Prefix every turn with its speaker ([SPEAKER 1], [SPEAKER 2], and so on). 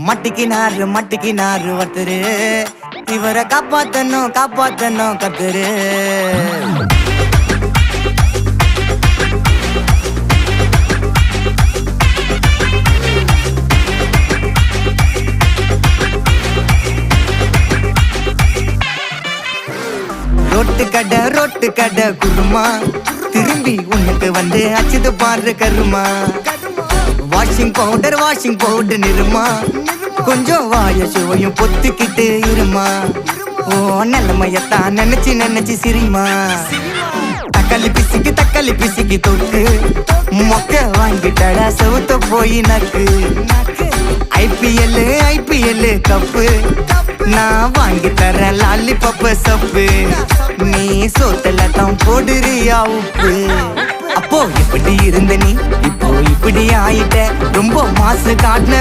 [SPEAKER 1] மட்டிக்கினாரு ஒருத்தரு, இவரை காப்பாத்தணும் கத்துரு. ரொட்டு கடை குருமா, திரும்பி உனக்கு வந்து அச்சுது பாரு கருமா. வாஷிங் பவுடர் நிறுமா, கொஞ்சம் வாய சுவையும் பொத்துக்கிட்டு இருமா. ஓ நிலைமையத்தான் நினைச்சு சிரிமா. தக்காளி பிசிக்கி தொட்டு மொக்க வாங்கிட்டடா செவுத்த போய் நக்கு. ஐபிஎல் கப்பு நான் வாங்கி தரேன் லாலிபப்பு சப்பு. நீ சோத்தல தான் போடுறியா உப்பு. அப்போ இப்படி இருந்த நீ இப்போ இப்படி ஆயிட்ட, ரொம்ப மாசு காட்டின